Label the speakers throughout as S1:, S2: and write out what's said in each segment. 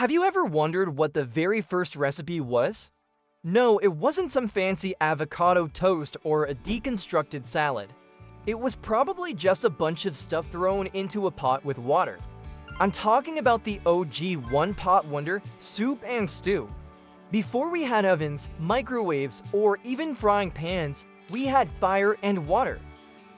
S1: Have you ever wondered what the very first recipe was? No, it wasn't some fancy avocado toast or a deconstructed salad. It was probably just a bunch of stuff thrown into a pot with water. I'm talking about the OG one-pot wonder, soup and stew. Before we had ovens, microwaves, or even frying pans, we had fire and water.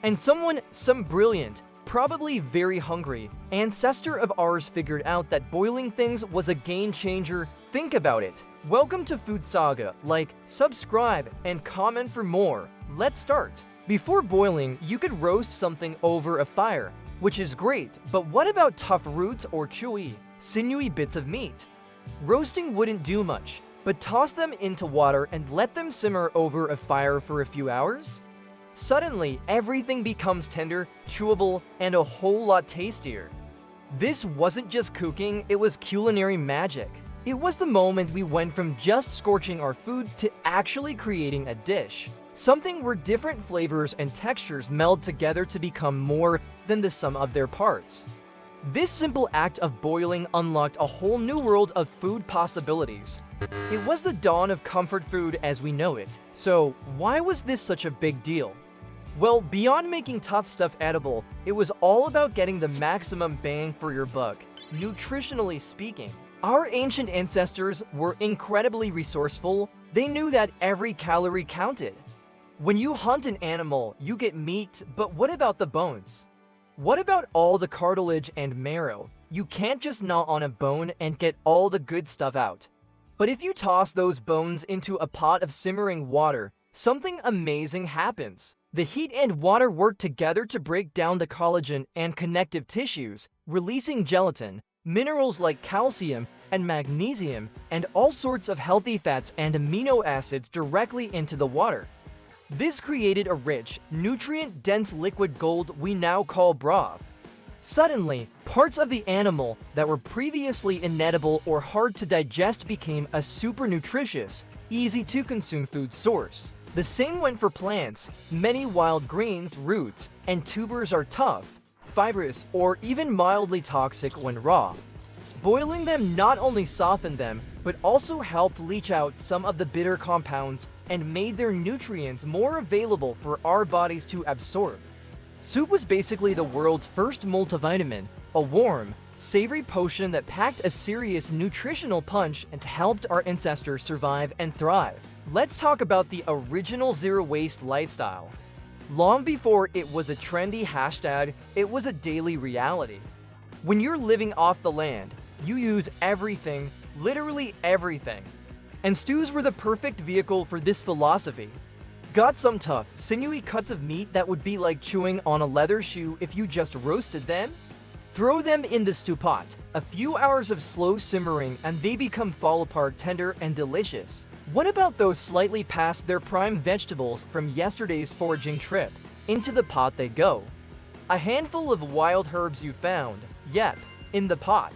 S1: And some brilliant, probably very hungry, ancestor of ours figured out that boiling things was a game changer. Think about it. Welcome to FoodSaga. Like, subscribe, and comment for more. Let's start. Before boiling, you could roast something over a fire, which is great, but what about tough roots or chewy, sinewy bits of meat? Roasting wouldn't do much, but toss them into water and let them simmer over a fire for a few hours? Suddenly, everything becomes tender, chewable, and a whole lot tastier. This wasn't just cooking, it was culinary magic. It was the moment we went from just scorching our food to actually creating a dish. Something where different flavors and textures meld together to become more than the sum of their parts. This simple act of boiling unlocked a whole new world of food possibilities. It was the dawn of comfort food as we know it. So, why was this such a big deal? Well, beyond making tough stuff edible, it was all about getting the maximum bang for your buck, nutritionally speaking. Our ancient ancestors were incredibly resourceful. They knew that every calorie counted. When you hunt an animal, you get meat, but what about the bones? What about all the cartilage and marrow? You can't just gnaw on a bone and get all the good stuff out. But if you toss those bones into a pot of simmering water, something amazing happens. The heat and water work together to break down the collagen and connective tissues, releasing gelatin, minerals like calcium and magnesium, and all sorts of healthy fats and amino acids directly into the water. This created a rich, nutrient-dense liquid gold we now call broth. Suddenly, parts of the animal that were previously inedible or hard to digest became a super nutritious, easy-to-consume food source. The same went for plants. Many wild greens, roots, and tubers are tough, fibrous, or even mildly toxic when raw. Boiling them not only softened them, but also helped leach out some of the bitter compounds and made their nutrients more available for our bodies to absorb. Soup was basically the world's first multivitamin, a warm, savory potion that packed a serious nutritional punch and helped our ancestors survive and thrive. Let's talk about the original zero-waste lifestyle. Long before it was a trendy hashtag, it was a daily reality. When you're living off the land, you use everything, literally everything. And stews were the perfect vehicle for this philosophy. Got some tough, sinewy cuts of meat that would be like chewing on a leather shoe if you just roasted them? Throw them in the stew pot. A few hours of slow simmering and they become fall apart tender and delicious. What about those slightly past their prime vegetables from yesterday's foraging trip? Into the pot they go. A handful of wild herbs you found, yep, in the pot.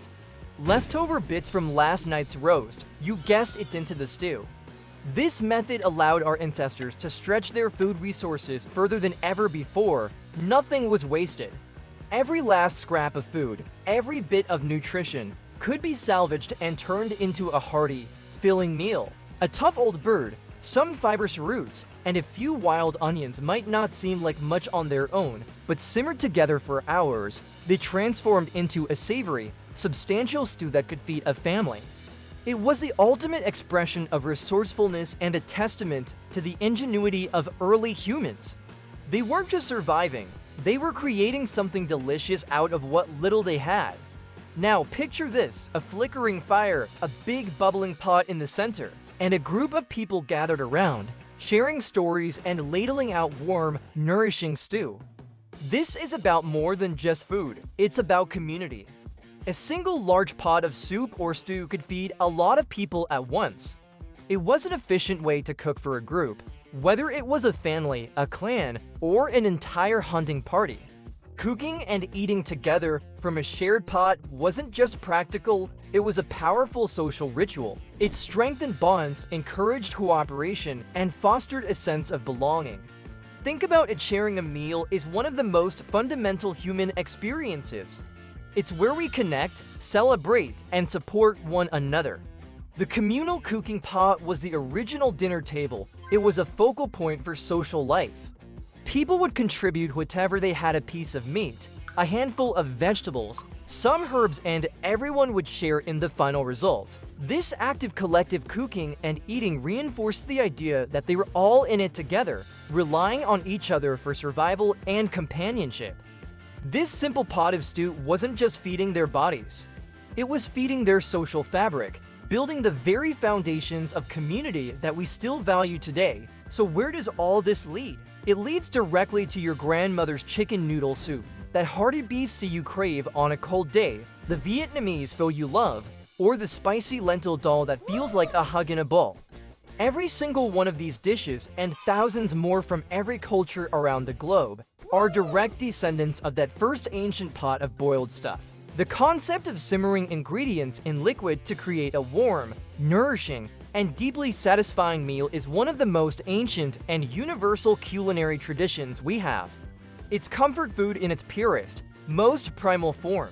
S1: Leftover bits from last night's roast, you guessed it, into the stew. This method allowed our ancestors to stretch their food resources further than ever before. Nothing was wasted. Every last scrap of food, every bit of nutrition, could be salvaged and turned into a hearty, filling meal. A tough old bird, some fibrous roots, and a few wild onions might not seem like much on their own, but simmered together for hours, they transformed into a savory, substantial stew that could feed a family. It was the ultimate expression of resourcefulness and a testament to the ingenuity of early humans. They weren't just surviving, they were creating something delicious out of what little they had. Now picture this, a flickering fire, a big bubbling pot in the center, and a group of people gathered around, sharing stories and ladling out warm, nourishing stew. This is about more than just food, it's about community. A single large pot of soup or stew could feed a lot of people at once. It was an efficient way to cook for a group, whether it was a family, a clan, or an entire hunting party. Cooking and eating together from a shared pot wasn't just practical, it was a powerful social ritual. It strengthened bonds, encouraged cooperation, and fostered a sense of belonging. Think about it, sharing a meal is one of the most fundamental human experiences. It's where we connect, celebrate, and support one another. The communal cooking pot was the original dinner table. It was a focal point for social life. People would contribute whatever they had: a piece of meat, a handful of vegetables, some herbs, and everyone would share in the final result. This active collective cooking and eating reinforced the idea that they were all in it together, relying on each other for survival and companionship. This simple pot of stew wasn't just feeding their bodies. It was feeding their social fabric, building the very foundations of community that we still value today. So where does all this lead? It leads directly to your grandmother's chicken noodle soup, that hearty beef stew you crave on a cold day, the Vietnamese pho you love, or the spicy lentil dal that feels like a hug in a bowl. Every single one of these dishes, and thousands more from every culture around the globe, are direct descendants of that first ancient pot of boiled stuff. The concept of simmering ingredients in liquid to create a warm, nourishing, and deeply satisfying meal is one of the most ancient and universal culinary traditions we have. It's comfort food in its purest, most primal form.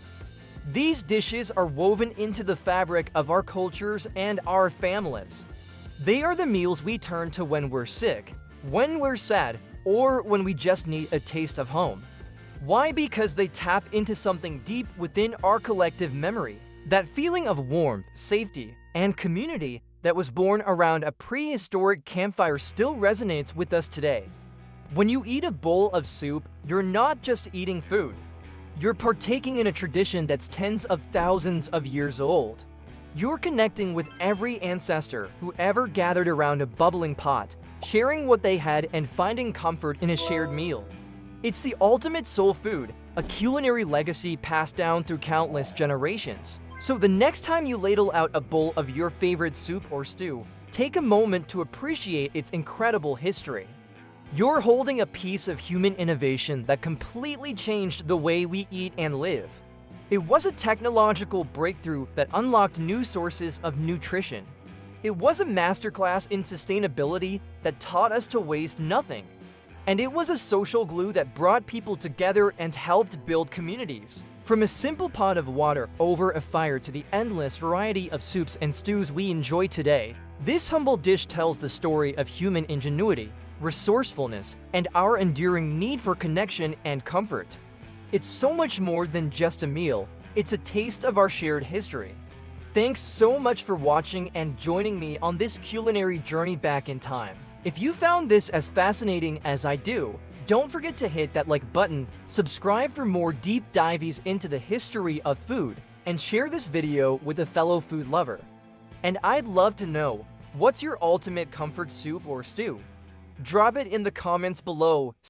S1: These dishes are woven into the fabric of our cultures and our families. They are the meals we turn to when we're sick, when we're sad, or when we just need a taste of home. Why? Because they tap into something deep within our collective memory. That feeling of warmth, safety, and community that was born around a prehistoric campfire still resonates with us today. When you eat a bowl of soup, you're not just eating food. You're partaking in a tradition that's tens of thousands of years old. You're connecting with every ancestor who ever gathered around a bubbling pot, sharing what they had and finding comfort in a shared meal. It's the ultimate soul food, a culinary legacy passed down through countless generations. So the next time you ladle out a bowl of your favorite soup or stew, take a moment to appreciate its incredible history. You're holding a piece of human innovation that completely changed the way we eat and live. It was a technological breakthrough that unlocked new sources of nutrition. It was a masterclass in sustainability that taught us to waste nothing. And it was a social glue that brought people together and helped build communities. From a simple pot of water over a fire to the endless variety of soups and stews we enjoy today, this humble dish tells the story of human ingenuity, resourcefulness, and our enduring need for connection and comfort. It's so much more than just a meal. It's a taste of our shared history. Thanks so much for watching and joining me on this culinary journey back in time. If you found this as fascinating as I do, don't forget to hit that like button, subscribe for more deep dives into the history of food, and share this video with a fellow food lover. And I'd love to know, what's your ultimate comfort soup or stew? Drop it in the comments below.